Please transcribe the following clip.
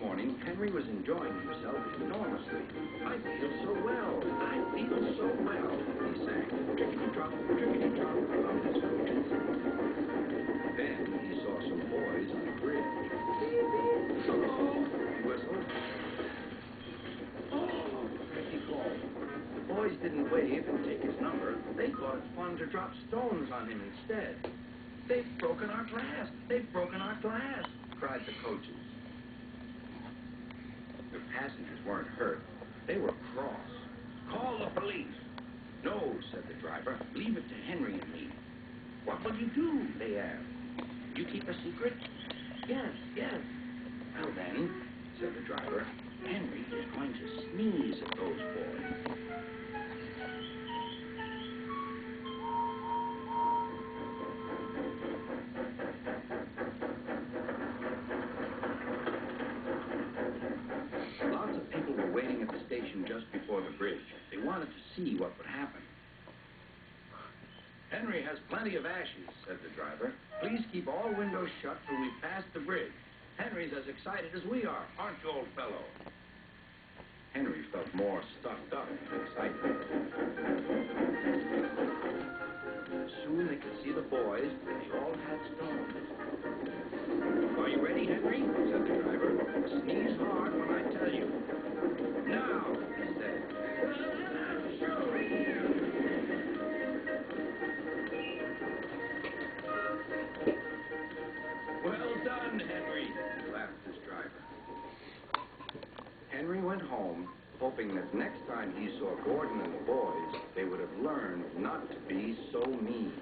morning, Henry was enjoying himself enormously. I feel so well. I feel so well, he sang. Trickety-trot, trickety-trot, around his coaches. Then he saw some boys on the bridge. Hello, he whistled. Oh, he called. The boys didn't wave and take his number. They thought it fun to drop stones on him instead. They've broken our glass! They've broken our glass! Cried the coaches. The passengers weren't hurt. They were cross. Call the police! No, said the driver. Leave it to Henry and me. What will you do? They asked. You keep a secret? Yes, yes. Well then, said the driver, Henry is going to sneeze at those boys. Lots of people were waiting at the station just before the bridge. They wanted to see what would happen. Henry has plenty of ashes, said the driver. Please keep all windows shut till we've passed the bridge. Henry's as excited as we are, aren't you, old fellow? Henry felt more stuffed up than excited. Soon they could see the boys. They all had stones. Are you ready, Henry? Said the driver. Sneeze hard when I tell you. Now, he said. Well done, Henry, laughed his driver. Henry went home, hoping that next time he saw Gordon and the boys, they would have learned not to be so mean.